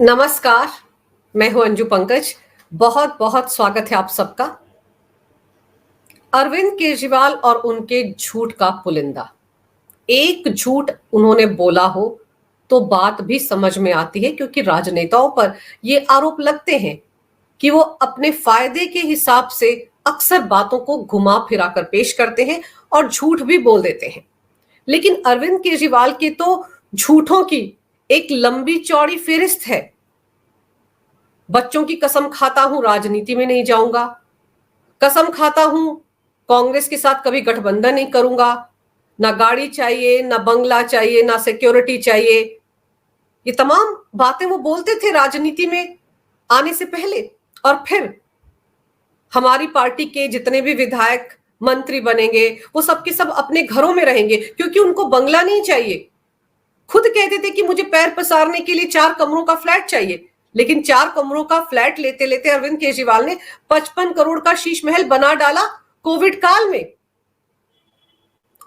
नमस्कार, मैं हूं अंजू पंकज। बहुत बहुत स्वागत है आप सबका। अरविंद केजरीवाल और उनके झूठ का पुलिंदा। एक झूठ उन्होंने बोला हो तो बात भी समझ में आती है, क्योंकि राजनेताओं पर ये आरोप लगते हैं कि वो अपने फायदे के हिसाब से अक्सर बातों को घुमा फिरा कर पेश करते हैं और झूठ भी बोल देते हैं। लेकिन अरविंद केजरीवाल के तो झूठों की एक लंबी चौड़ी फेहरिस्त है। बच्चों की कसम खाता हूं राजनीति में नहीं जाऊंगा, कसम खाता हूं कांग्रेस के साथ कभी गठबंधन नहीं करूंगा, ना गाड़ी चाहिए, ना बंगला चाहिए, ना सिक्योरिटी चाहिए। ये तमाम बातें वो बोलते थे राजनीति में आने से पहले। और फिर हमारी पार्टी के जितने भी विधायक मंत्री बनेंगे वो सबके सब अपने घरों में रहेंगे, क्योंकि उनको बंगला नहीं चाहिए। खुद कहते थे कि मुझे पैर पसारने के लिए 4 कमरों का फ्लैट चाहिए, लेकिन 4 कमरों का फ्लैट लेते लेते अरविंद केजरीवाल ने 55 करोड़ का शीश महल बना डाला कोविड काल में।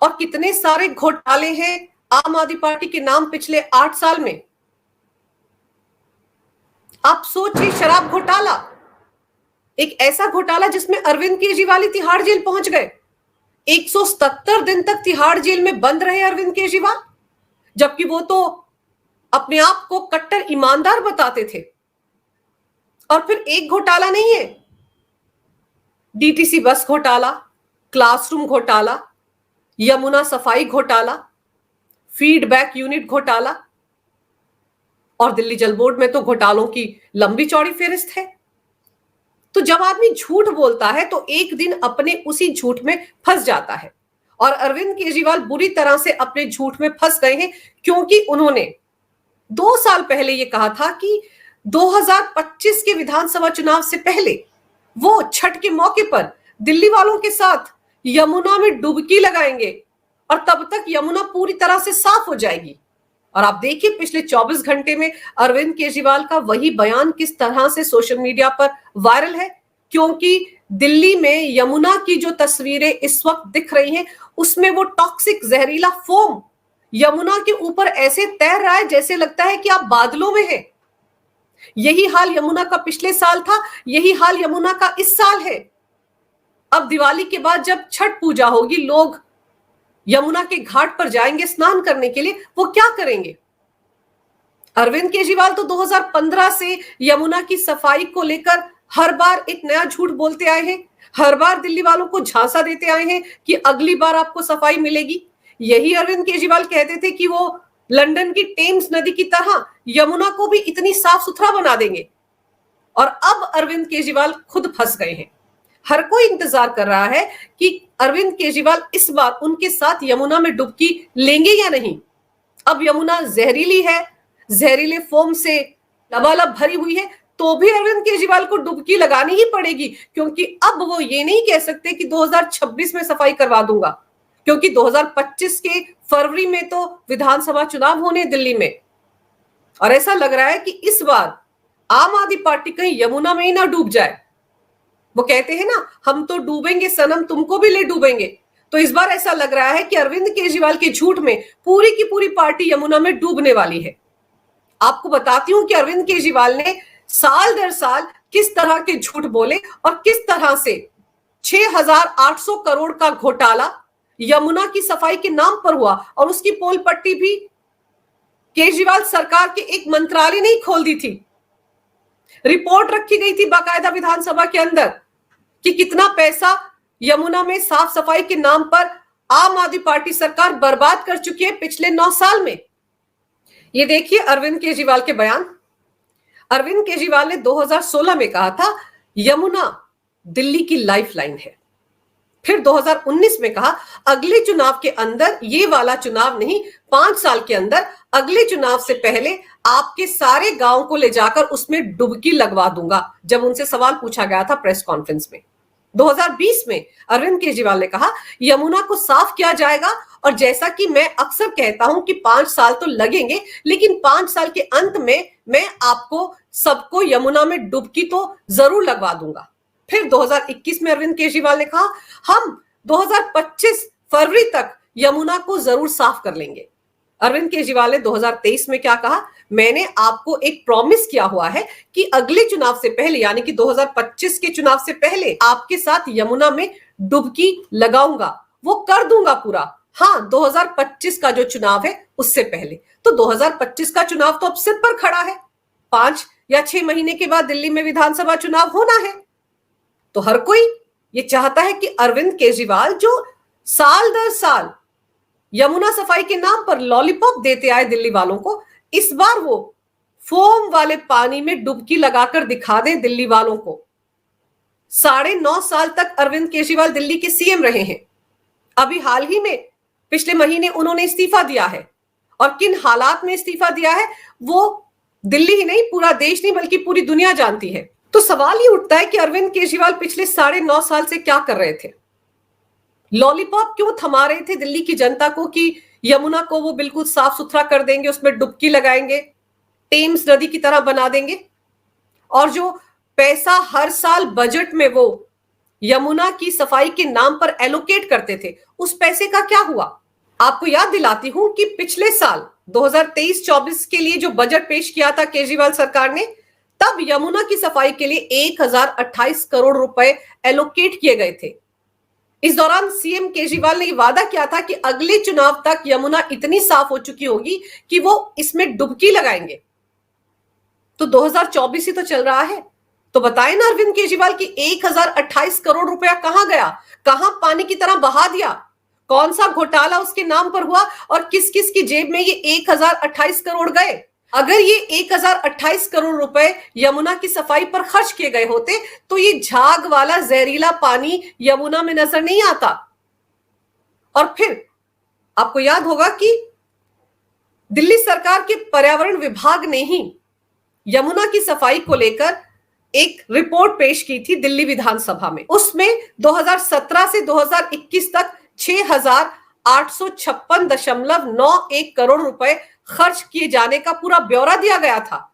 और कितने सारे घोटाले हैं आम आदमी पार्टी के नाम पिछले 8 साल में। आप सोचिए, शराब घोटाला, एक ऐसा घोटाला जिसमें अरविंद केजरीवाल तिहाड़ जेल पहुंच गए। 177 दिन तक तिहाड़ जेल में बंद रहे अरविंद केजरीवाल, जबकि वो तो अपने आप को कट्टर ईमानदार बताते थे। और फिर एक घोटाला नहीं है, डीटीसी बस घोटाला, क्लासरूम घोटाला, यमुना सफाई घोटाला, फीडबैक यूनिट घोटाला, और दिल्ली जल बोर्ड में तो घोटालों की लंबी चौड़ी फेहरिस्त है। तो जब आदमी झूठ बोलता है तो एक दिन अपने उसी झूठ में फंस जाता है। और अरविंद केजरीवाल बुरी तरह से अपने झूठ में फंस गए हैं, क्योंकि उन्होंने 2 साल पहले यह कहा था कि 2025 के विधानसभा चुनाव से पहले वो छठ के मौके पर दिल्ली वालों के साथ यमुना में डुबकी लगाएंगे और तब तक यमुना पूरी तरह से साफ हो जाएगी। और आप देखिए पिछले 24 घंटे में अरविंद केजरीवाल का वही बयान किस तरह से सोशल मीडिया पर वायरल है, क्योंकि दिल्ली में यमुना की जो तस्वीरें इस वक्त दिख रही हैं उसमें वो टॉक्सिक जहरीला फोम यमुना के ऊपर ऐसे तैर रहा है जैसे लगता है कि आप बादलों में हैं। यही हाल यमुना का पिछले साल था, यही हाल यमुना का इस साल है। अब दिवाली के बाद जब छठ पूजा होगी, लोग यमुना के घाट पर जाएंगे स्नान करने के लिए, वो क्या करेंगे? अरविंद केजरीवाल तो 2015 से यमुना की सफाई को लेकर हर बार एक नया झूठ बोलते आए हैं, हर बार दिल्ली वालों को झांसा देते आए हैं कि अगली बार आपको सफाई मिलेगी। यही अरविंद केजरीवाल कहते थे कि वो लंदन की टेम्स नदी की तरह यमुना को भी इतनी साफ सुथरा बना देंगे। और अब अरविंद केजरीवाल खुद फंस गए हैं। हर कोई इंतजार कर रहा है कि अरविंद केजरीवाल इस बार उनके साथ यमुना में डुबकी लेंगे या नहीं। अब यमुना जहरीली है, जहरीले फोम से लबालब भरी हुई है, तो भी अरविंद केजरीवाल को डुबकी लगानी ही पड़ेगी, क्योंकि अब वो ये नहीं कह सकते कि 2026 में सफाई करवा दूंगा, क्योंकि 2025 के फरवरी में तो विधानसभा चुनाव होने दिल्ली में। और ऐसा लग रहा है कि इस बार आम आदमी पार्टी कहीं यमुना में ही ना डूब जाए। वो कहते हैं ना, हम तो डूबेंगे सनम, तुमको भी ले डूबेंगे। तो इस बार ऐसा लग रहा है कि अरविंद केजरीवाल के झूठ में पूरी की पूरी पार्टी यमुना में डूबने वाली है। आपको बताती हूं कि अरविंद केजरीवाल ने साल दर साल किस तरह के झूठ बोले और किस तरह से 6,800 करोड़ का घोटाला यमुना की सफाई के नाम पर हुआ, और उसकी पोल पट्टी भी केजरीवाल सरकार के एक मंत्रालय ने ही खोल दी थी। रिपोर्ट रखी गई थी बाकायदा विधानसभा के अंदर कि कितना पैसा यमुना में साफ सफाई के नाम पर आम आदमी पार्टी सरकार बर्बाद कर चुकी है पिछले 9 साल में। ये देखिए अरविंद केजरीवाल के बयान। अरविंद केजरीवाल ने 2016 में कहा था यमुना दिल्ली की लाइफलाइन है। फिर 2019 में कहा अगले चुनाव के अंदर, ये वाला चुनाव नहीं, 5 साल के अंदर अगले चुनाव से पहले आपके सारे गांव को ले जाकर उसमें डुबकी लगवा दूंगा, जब उनसे सवाल पूछा गया था प्रेस कॉन्फ्रेंस में। 2020 में अरविंद केजरीवाल ने कहा यमुना को साफ किया जाएगा, और जैसा कि मैं अक्सर कहता हूं कि 5 साल तो लगेंगे, लेकिन 5 साल के अंत में मैं आपको सबको यमुना में डुबकी तो जरूर लगवा दूंगा। फिर 2021 में अरविंद केजरीवाल ने कहा हम 2025 फरवरी तक यमुना को जरूर साफ कर लेंगे। अरविंद केजरीवाल ने 2023 में क्या कहा? मैंने आपको एक प्रॉमिस किया हुआ है कि अगले चुनाव से पहले यानी कि 2025 के चुनाव से पहले आपके साथ यमुना में डुबकी लगाऊंगा, वो कर दूंगा पूरा। हाँ, 2025 का जो चुनाव है उससे पहले। तो 2025 का चुनाव तो अब सिर पर खड़ा है। 5 या 6 महीने के बाद दिल्ली में विधानसभा चुनाव होना है। तो हर कोई ये चाहता है कि अरविंद केजरीवाल जो साल दर साल यमुना सफाई के नाम पर लॉलीपॉप देते आए दिल्ली वालों को, इस बार वो फोम वाले पानी में डुबकी लगाकर दिखा दे दिल्ली वालों को। 9.5 साल तक अरविंद केजरीवाल दिल्ली के सीएम रहे हैं। अभी हाल ही में पिछले महीने उन्होंने इस्तीफा दिया है, और किन हालात में इस्तीफा दिया है वो दिल्ली ही नहीं, पूरा देश नहीं बल्कि पूरी दुनिया जानती है। तो सवाल ये उठता है कि अरविंद केजरीवाल पिछले 9.5 साल से क्या कर रहे थे? लॉलीपॉप क्यों थमा रहे थे दिल्ली की जनता को कि यमुना को वो बिल्कुल साफ सुथरा कर देंगे, उसमें डुबकी लगाएंगे, टेम्स नदी की तरह बना देंगे? और जो पैसा हर साल बजट में वो यमुना की सफाई के नाम पर एलोकेट करते थे, उस पैसे का क्या हुआ? आपको याद दिलाती हूं कि पिछले साल 2023-24 के लिए जो बजट पेश किया था केजरीवाल सरकार ने, तब यमुना की सफाई के लिए 1028 करोड़ रुपए एलोकेट किए गए थे। इस दौरान सीएम केजरीवाल ने वादा किया था कि अगले चुनाव तक यमुना इतनी साफ हो चुकी होगी कि वो इसमें डुबकी लगाएंगे। तो 2024 ही तो चल रहा है, तो बताएं ना अरविंद केजरीवाल की 1028 करोड़ रुपया कहां गया, कहां पानी की तरह बहा दिया, कौन सा घोटाला उसके नाम पर हुआ और किस किस की जेब में ये 1028 करोड़ गए? अगर ये 1028 करोड़ रुपए यमुना की सफाई पर खर्च किए गए होते तो ये झाग वाला जहरीला पानी यमुना में नजर नहीं आता। और फिर आपको याद होगा कि दिल्ली सरकार के पर्यावरण विभाग ने ही यमुना की सफाई को लेकर एक रिपोर्ट पेश की थी दिल्ली विधानसभा में। उसमें 2017 से 2021 तक 6,856.91 करोड़ रुपए खर्च किए जाने का पूरा ब्यौरा दिया गया था।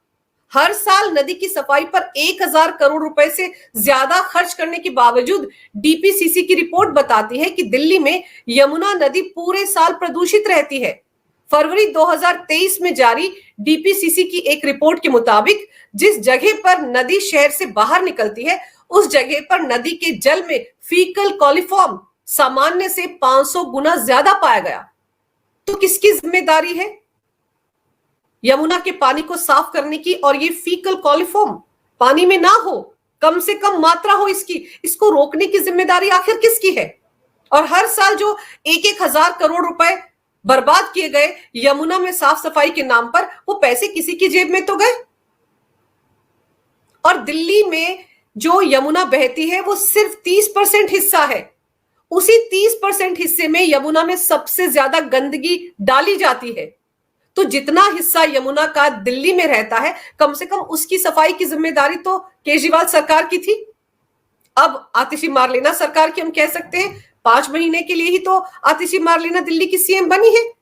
हर साल नदी की सफाई पर 1000 करोड़ रुपए से ज्यादा खर्च करने के बावजूद डीपीसीसी की रिपोर्ट बताती है कि दिल्ली में यमुना नदी पूरे साल प्रदूषित रहती है। फरवरी 2023 में जारी डीपीसीसी की एक रिपोर्ट के मुताबिक जिस जगह पर नदी शहर से बाहर निकलती है, उस जगह पर नदी के जल में फीकल कॉलिफॉर्म सामान्य से 500 गुना ज्यादा पाया गया। तो किसकी जिम्मेदारी है यमुना के पानी को साफ करने की? और ये फीकल कॉलिफॉर्म पानी में ना हो, कम से कम मात्रा हो इसको रोकने की जिम्मेदारी आखिर किसकी है? और हर साल जो 1,000 करोड़ रुपए बर्बाद किए गए यमुना में साफ सफाई के नाम पर, वो पैसे किसी की जेब में तो गए। और दिल्ली में जो यमुना बहती है वो सिर्फ 30% हिस्सा है। उसी 30% हिस्से में यमुना में सबसे ज्यादा गंदगी डाली जाती है। तो जितना हिस्सा यमुना का दिल्ली में रहता है, कम से कम उसकी सफाई की जिम्मेदारी तो केजरीवाल सरकार की थी। अब आतिशी मार लेना सरकार की हम कह सकते हैं, 5 महीने के लिए ही तो आतिशी मार लेना दिल्ली की सीएम बनी है।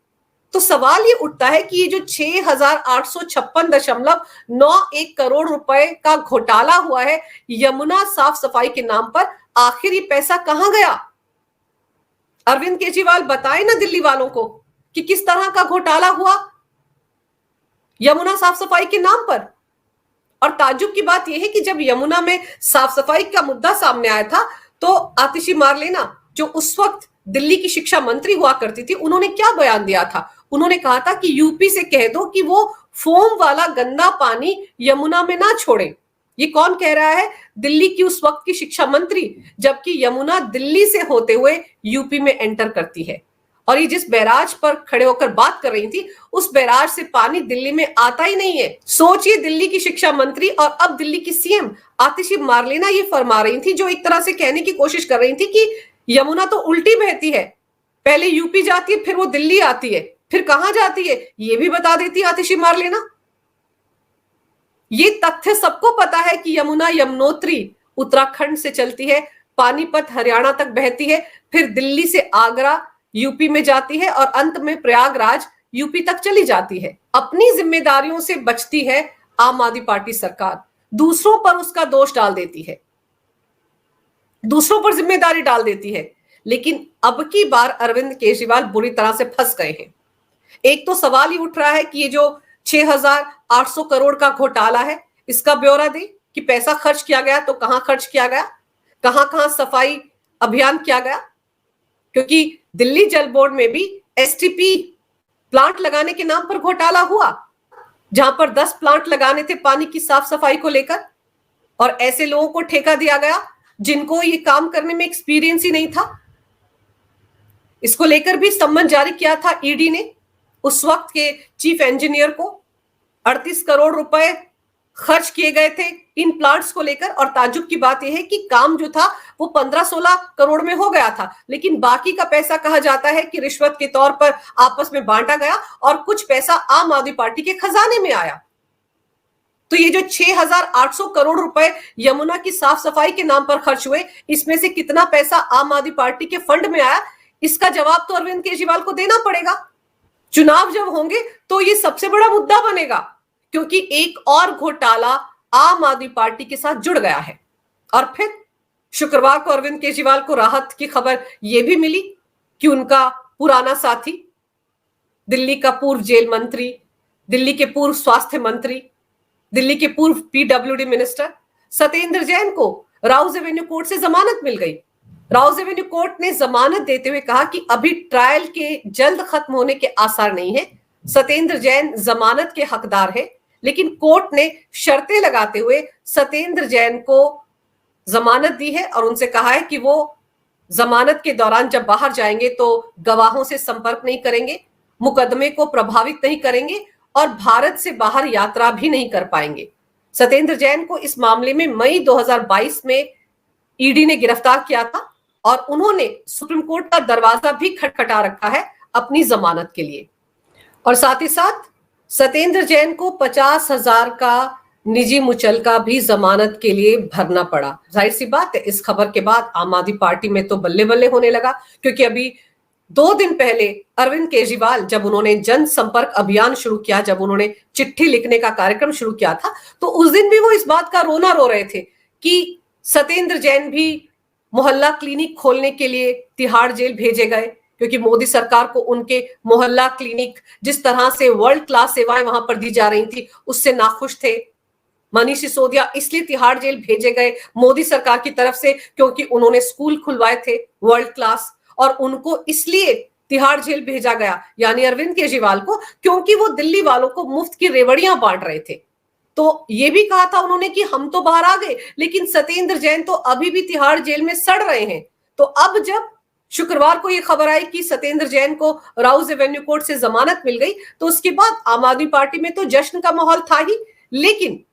तो सवाल ये उठता है कि ये जो 6,856.91 करोड़ रुपए का घोटाला हुआ है यमुना साफ सफाई के नाम पर, आखिर ये पैसा कहां गया? अरविंद केजरीवाल बताए ना दिल्ली वालों को कि किस तरह का घोटाला हुआ यमुना साफ सफाई के नाम पर। और ताज्जुब की बात यह है कि जब यमुना में साफ सफाई का मुद्दा सामने आया था, तो आतिशी मारलेना जो उस वक्त दिल्ली की शिक्षा मंत्री हुआ करती थी, उन्होंने क्या बयान दिया था? उन्होंने कहा था कि यूपी से कह दो कि वो फोम वाला गंदा पानी यमुना में ना छोड़े। ये कौन कह रहा है? दिल्ली की उस वक्त की शिक्षा मंत्री, जबकि यमुना दिल्ली से होते हुए यूपी में एंटर करती है। और ये जिस बैराज पर खड़े होकर बात कर रही थी, उस बैराज से पानी दिल्ली में आता ही नहीं है। सोचिए, दिल्ली की शिक्षा मंत्री और अब दिल्ली की सीएम आतिशी मारलेना ये फरमा रही थी, जो एक तरह से कहने की कोशिश कर रही थी कि यमुना तो उल्टी बहती है, पहले यूपी जाती है, फिर वो दिल्ली आती है, फिर कहां जाती है ये भी बता देती आतिशी मारलेना। ये तथ्य सबको पता है कि यमुना यमुनोत्री उत्तराखंड से चलती है, पानीपत हरियाणा तक बहती है, फिर दिल्ली से आगरा यूपी में जाती है और अंत में प्रयागराज यूपी तक चली जाती है। अपनी जिम्मेदारियों से बचती है आम आदमी पार्टी सरकार, दूसरों पर उसका दोष डाल देती है, दूसरों पर जिम्मेदारी डाल देती है। लेकिन अब की बार अरविंद केजरीवाल बुरी तरह से फंस गए हैं। एक तो सवाल ही उठ रहा है कि ये जो 6,800 करोड़ का घोटाला है, इसका ब्यौरा दे कि पैसा खर्च किया गया तो कहां खर्च किया गया, कहां कहां सफाई अभियान किया गया। क्योंकि दिल्ली जल बोर्ड में भी एसटीपी प्लांट लगाने के नाम पर घोटाला हुआ, जहां पर 10 प्लांट लगाने थे पानी की साफ सफाई को लेकर, और ऐसे लोगों को ठेका दिया गया जिनको ये काम करने में एक्सपीरियंस ही नहीं था। इसको लेकर भी सम्मन जारी किया था ईडी ने उस वक्त के चीफ इंजीनियर को। 38 करोड़ रुपए खर्च किए गए थे इन प्लांट्स को लेकर, और ताज्जुब की बात यह है कि काम जो था वो 15-16 करोड़ में हो गया था, लेकिन बाकी का पैसा कहा जाता है कि रिश्वत के तौर पर आपस में बांटा गया और कुछ पैसा आम आदमी पार्टी के खजाने में आया। तो ये जो 6,800 करोड़ रुपए यमुना की साफ सफाई के नाम पर खर्च हुए, इसमें से कितना पैसा आम आदमी पार्टी के फंड में आया, इसका जवाब तो अरविंद केजरीवाल को देना पड़ेगा। चुनाव जब होंगे तो ये सबसे बड़ा मुद्दा बनेगा, क्योंकि एक और घोटाला आम आदमी पार्टी के साथ जुड़ गया है। और फिर शुक्रवार को अरविंद केजरीवाल को राहत की खबर यह भी मिली कि उनका पुराना साथी, दिल्ली का पूर्व जेल मंत्री, दिल्ली के पूर्व स्वास्थ्य मंत्री, दिल्ली के पूर्व पीडब्ल्यूडी मिनिस्टर सत्येंद्र जैन को राउज एवेन्यू कोर्ट से जमानत मिल गई। राउज एवेन्यू कोर्ट ने जमानत देते हुए कहा कि अभी ट्रायल के जल्द खत्म होने के आसार नहीं है, सत्येंद्र जैन जमानत के हकदार है, लेकिन कोर्ट ने शर्तें लगाते हुए सत्येंद्र जैन को जमानत दी है और उनसे कहा है कि वो जमानत के दौरान जब बाहर जाएंगे तो गवाहों से संपर्क नहीं करेंगे, मुकदमे को प्रभावित नहीं करेंगे और भारत से बाहर यात्रा भी नहीं कर पाएंगे। सत्येंद्र जैन को इस मामले में मई 2022 में ईडी ने गिरफ्तार किया था और उन्होंने सुप्रीम कोर्ट का दरवाजा भी खटखटा रखा है अपनी जमानत के लिए। और साथ ही साथ सत्येंद्र जैन को 50,000 का निजी मुचलका भी जमानत के लिए भरना पड़ा। जाहिर सी बात है, इस खबर के बाद आम आदमी पार्टी में तो बल्ले बल्ले होने लगा, क्योंकि अभी 2 दिन पहले अरविंद केजरीवाल जब उन्होंने जनसंपर्क अभियान शुरू किया, जब उन्होंने चिट्ठी लिखने का कार्यक्रम शुरू किया था, तो उस दिन भी वो इस बात का रोना रो रहे थे कि सत्येंद्र जैन भी मोहल्ला क्लिनिक खोलने के लिए तिहाड़ जेल भेजे गए, क्योंकि मोदी सरकार को उनके मोहल्ला क्लिनिक जिस तरह से वर्ल्ड क्लास सेवाएं वहां पर दी जा रही थी उससे नाखुश थे। मनीष सिसोदिया इसलिए तिहाड़ जेल भेजे गए मोदी सरकार की तरफ से क्योंकि उन्होंने स्कूल खुलवाए थे वर्ल्ड क्लास, और उनको इसलिए तिहाड़ जेल भेजा गया, यानी अरविंद केजरीवाल को, क्योंकि वो दिल्ली वालों को मुफ्त की रेवड़ियां बांट रहे थे। तो ये भी कहा था उन्होंने कि हम तो बाहर आ गए, लेकिन सत्येंद्र जैन तो अभी भी तिहाड़ जेल में सड़ रहे हैं। तो अब जब शुक्रवार को ये खबर आई कि सत्येंद्र जैन को राउज एवेन्यू कोर्ट से जमानत मिल गई, तो उसके बाद आम आदमी पार्टी में तो जश्न का माहौल था ही, लेकिन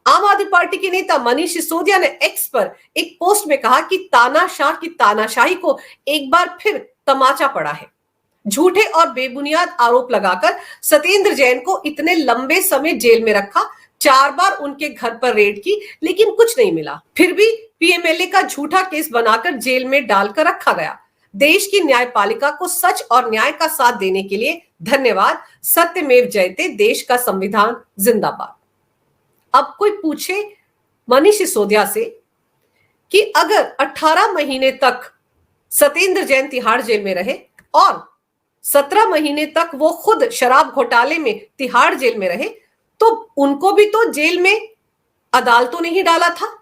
आम आदमी पार्टी के नेता मनीष सिसोदिया ने एक्स पर एक पोस्ट में कहा कि तानाशाह की तानाशाही को एक बार फिर तमाचा पड़ा है। झूठे और बेबुनियाद आरोप लगाकर सत्येंद्र जैन को इतने लंबे समय जेल में रखा, 4 बार उनके घर पर रेड की, लेकिन कुछ नहीं मिला। फिर भी पीएमएलए का झूठा केस बनाकर जेल में डालकर रखा गया। देश की न्यायपालिका को सच और न्याय का साथ देने के लिए धन्यवाद। सत्यमेव जयते, देश का संविधान जिंदाबाद। अब कोई पूछे मनीष सिसोदिया से कि अगर 18 महीने तक सत्येंद्र जैन तिहाड़ जेल में रहे और 17 महीने तक वो खुद शराब घोटाले में तिहाड़ जेल में रहे, तो उनको भी तो जेल में अदालतों ने ही डाला था,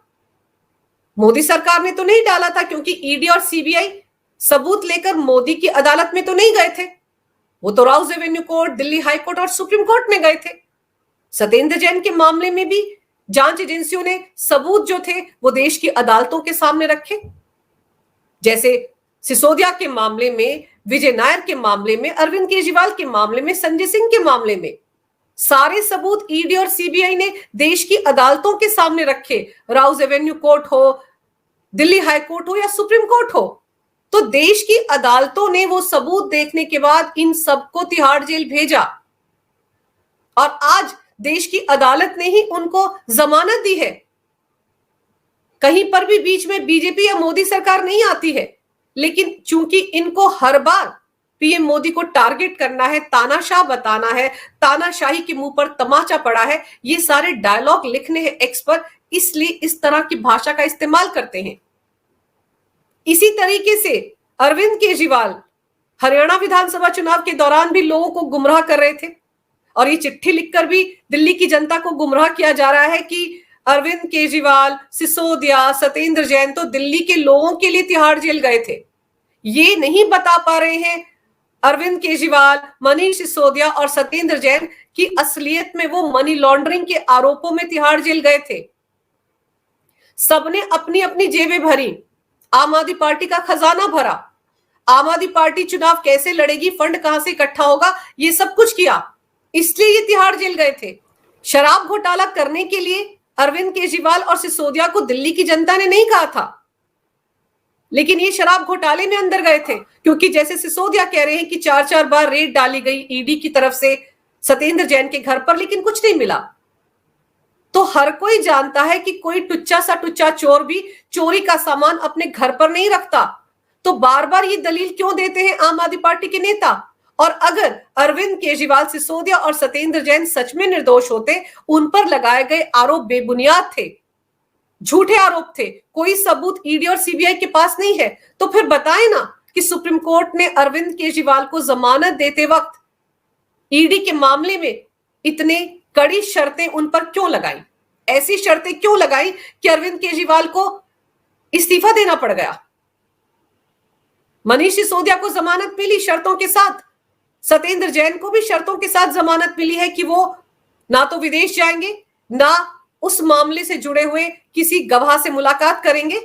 मोदी सरकार ने तो नहीं डाला था, क्योंकि ईडी और सीबीआई सबूत लेकर मोदी की अदालत में तो नहीं गए थे, वो तो Rouse Avenue court, Delhi high court और सुप्रीम कोर्ट में गए थे। सत्येंद्र जैन के मामले में भी जांच एजेंसियों ने सबूत जो थे वो देश की अदालतों के सामने रखे। जैसे सिसोदिया के मामले में, विजय नायर के मामले में, अरविंद केजरीवाल के मामले में, संजय सिंह के मामले में सारे सबूत ईडी और सीबीआई ने देश की अदालतों के सामने रखे। राउज एवेन्यू कोर्ट हो, दिल्ली हाई कोर्ट हो या सुप्रीम कोर्ट हो, तो देश की अदालतों ने वो सबूत देखने के बाद इन सबको तिहाड़ जेल भेजा और आज देश की अदालत ने ही उनको जमानत दी है। कहीं पर भी बीच में बीजेपी या मोदी सरकार नहीं आती है, लेकिन चूंकि इनको हर बार पीएम मोदी को टारगेट करना है, तानाशाह बताना है, तानाशाही के मुंह पर तमाचा पड़ा है, ये सारे डायलॉग लिखने हैं एक्स पर, इसलिए इस तरह की भाषा का इस्तेमाल करते हैं। इसी तरीके से अरविंद केजरीवाल हरियाणा विधानसभा चुनाव के दौरान भी लोगों को गुमराह कर रहे थे और ये चिट्ठी लिखकर भी दिल्ली की जनता को गुमराह किया जा रहा है कि अरविंद केजरीवाल, सिसोदिया, सत्येंद्र जैन तो दिल्ली के लोगों के लिए तिहाड़ जेल गए थे। ये नहीं बता पा रहे हैं अरविंद केजरीवाल, मनीष सिसोदिया और सत्येंद्र जैन की असलियत में वो मनी लॉन्ड्रिंग के आरोपों में तिहाड़ जेल गए थे। सबने अपनी अपनी जेबें भरी, आम आदमी पार्टी का खजाना भरा, आम आदमी पार्टी चुनाव कैसे लड़ेगी, फंड कहां से इकट्ठा होगा, ये सब कुछ किया, इसलिए ये तिहाड़ जेल गए थे। शराब घोटाला करने के लिए अरविंद केजरीवाल और सिसोदिया को दिल्ली की जनता ने नहीं कहा था, लेकिन ये शराब घोटाले में अंदर गए थे, क्योंकि जैसे सिसोदिया कह रहे हैं कि 4-4 बार रेड डाली गई ईडी की तरफ से सत्येंद्र जैन के घर पर, लेकिन कुछ नहीं मिला। तो हर कोई जानता है कि कोई टुच्चा सा टुच्चा चोर भी चोरी का सामान अपने घर पर नहीं रखता। तो बार बार ये दलील क्यों देते हैं आम आदमी पार्टी के नेता? और अगर अरविंद केजरीवाल, सिसोदिया और सत्येंद्र जैन सच में निर्दोष होते, उन पर लगाए गए आरोप बेबुनियाद थे, झूठे आरोप थे, कोई सबूत ईडी और सीबीआई के पास नहीं है, तो फिर बताएं ना कि सुप्रीम कोर्ट ने अरविंद केजरीवाल को जमानत देते वक्त ईडी के मामले में इतने कड़ी शर्तें उन पर क्यों लगाई? ऐसी शर्तें क्यों लगाई कि अरविंद केजरीवाल को इस्तीफा देना पड़ गया? मनीष सिसोदिया को जमानत मिली शर्तों के साथ, सत्येंद्र जैन को भी शर्तों के साथ जमानत मिली है कि वो ना तो विदेश जाएंगे, ना उस मामले से जुड़े हुए किसी गवाह से मुलाकात करेंगे,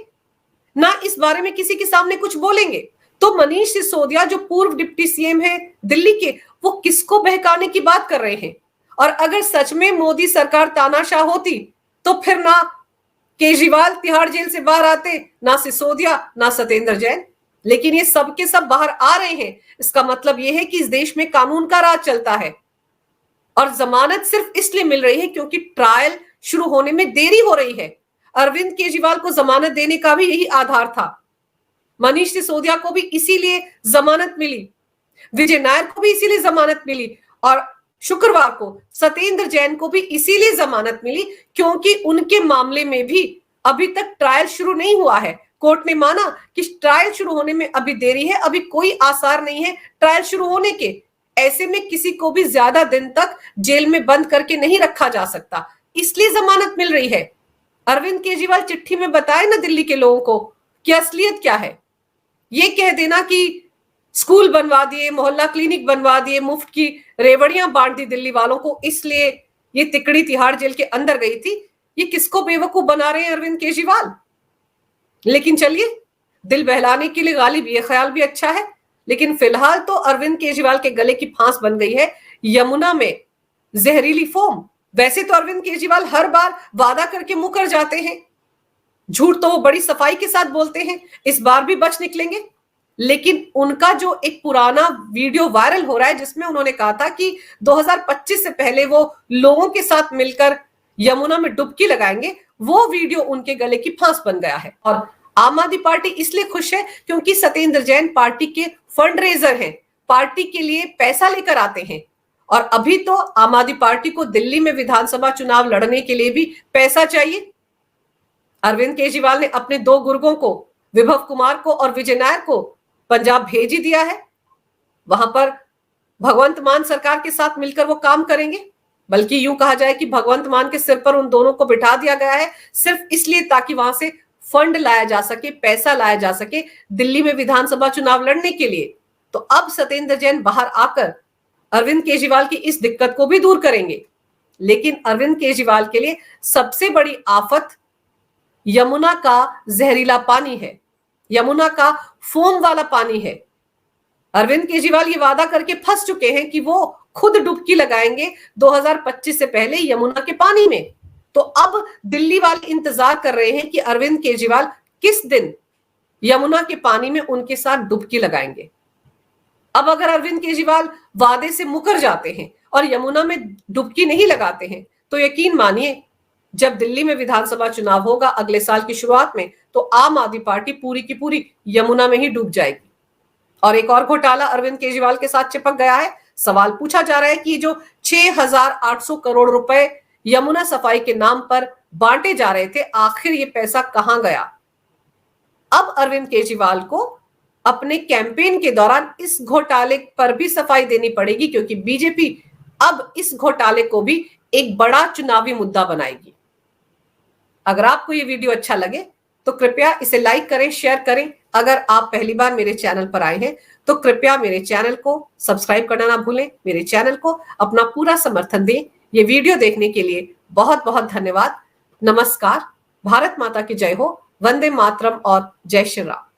ना इस बारे में किसी के सामने कुछ बोलेंगे। तो मनीष सिसोदिया जो पूर्व डिप्टी सीएम है दिल्ली के, वो किसको बहकाने की बात कर रहे हैं? और अगर सच में मोदी सरकार तानाशाह होती तो फिर ना केजरीवाल तिहाड़ जेल से बाहर आते, ना सिसोदिया, ना सत्येंद्र जैन। लेकिन ये सब के सब बाहर आ रहे हैं। इसका मतलब यह है कि इस देश में कानून का राज चलता है और जमानत सिर्फ इसलिए मिल रही है क्योंकि ट्रायल शुरू होने में देरी हो रही है। अरविंद केजरीवाल को जमानत देने का भी यही आधार था, मनीष सिसोदिया को भी इसीलिए जमानत मिली, विजय नायर को भी इसीलिए जमानत मिली और शुक्रवार को सत्येंद्र जैन को भी इसीलिए जमानत मिली क्योंकि उनके मामले में भी अभी तक ट्रायल शुरू नहीं हुआ है। कोर्ट ने माना कि ट्रायल शुरू होने में अभी देरी है, अभी कोई आसार नहीं है ट्रायल शुरू होने के। ऐसे में किसी को भी ज्यादा दिन तक जेल में बंद करके नहीं रखा जा सकता, इसलिए जमानत मिल रही है। अरविंद केजरीवाल चिट्ठी में बताए ना दिल्ली के लोगों को कि असलियत क्या है। ये कह देना कि स्कूल बनवा दिए, मोहल्ला क्लिनिक बनवा दिए, मुफ्त की रेवड़ियां बांट दी दिल्ली वालों को, इसलिए ये तिकड़ी तिहाड़ जेल के अंदर गई थी, ये किसको बेवकूफ बना रहे हैं अरविंद केजरीवाल? लेकिन चलिए, दिल बहलाने के लिए गालिब ये ख्याल भी अच्छा है, लेकिन फिलहाल तो अरविंद केजरीवाल के गले की फांस बन गई है यमुना में जहरीली फोम। वैसे तो अरविंद केजरीवाल हर बार वादा करके मुकर जाते हैं, झूठ तो वो बड़ी सफाई के साथ बोलते हैं, इस बार भी बच निकलेंगे। लेकिन उनका जो एक पुराना वीडियो वायरल हो रहा है जिसमें उन्होंने कहा था कि 2025 से पहले वो लोगों के साथ मिलकर यमुना में डुबकी लगाएंगे, वो वीडियो उनके गले की फांस बन गया है। और आम आदमी पार्टी इसलिए खुश है क्योंकि सत्येंद्र जैन पार्टी के फंड रेजर हैं, पार्टी के लिए पैसा लेकर आते हैं। और अभी तो आम आदमी पार्टी को दिल्ली में विधानसभा चुनाव लड़ने के लिए भी पैसा चाहिए। अरविंद केजरीवाल ने अपने 2 गुर्गों को, विभव कुमार को और विजय नायर को, पंजाब भेज ही दिया है। वहां पर भगवंत मान सरकार के साथ मिलकर वो काम करेंगे, बल्कि यूं कहा जाए कि भगवंत मान के सिर पर उन दोनों को बिठा दिया गया है सिर्फ इसलिए ताकि वहां से फंड लाया जा सके, पैसा लाया जा सके दिल्ली में विधानसभा चुनाव लड़ने के लिए। तो अब सत्येंद्र जैन बाहर आकर अरविंद केजरीवाल की इस दिक्कत को भी दूर करेंगे। लेकिन अरविंद केजरीवाल के लिए सबसे बड़ी आफत यमुना का जहरीला पानी है, यमुना का फोम वाला पानी है। अरविंद केजरीवाल ये वादा करके फंस चुके हैं कि वो खुद डुबकी लगाएंगे 2025 से पहले यमुना के पानी में। तो अब दिल्ली वाले इंतजार कर रहे हैं कि अरविंद केजरीवाल किस दिन यमुना के पानी में उनके साथ डुबकी लगाएंगे। अब अगर अरविंद केजरीवाल वादे से मुकर जाते हैं और यमुना में डुबकी नहीं लगाते हैं तो यकीन मानिए जब दिल्ली में विधानसभा चुनाव होगा अगले साल की शुरुआत में, तो आम आदमी पार्टी पूरी की पूरी यमुना में ही डूब जाएगी। और एक और घोटाला अरविंद केजरीवाल के साथ चिपक गया है। सवाल पूछा जा रहा है कि जो 6,800 करोड़ रुपए यमुना सफाई के नाम पर बांटे जा रहे थे, आखिर ये पैसा कहां गया? अब अरविंद केजरीवाल को अपने कैंपेन के दौरान इस घोटाले पर भी सफाई देनी पड़ेगी, क्योंकि बीजेपी अब इस घोटाले को भी एक बड़ा चुनावी मुद्दा बनाएगी। अगर आपको ये वीडियो अच्छा लगे तो कृपया इसे लाइक करें, शेयर करें। अगर आप पहली बार मेरे चैनल पर आए हैं तो कृपया मेरे चैनल को सब्सक्राइब करना ना भूलें। मेरे चैनल को अपना पूरा समर्थन दें। ये वीडियो देखने के लिए बहुत बहुत धन्यवाद। नमस्कार। भारत माता की जय हो। वंदे मातरम और जय श्री राम।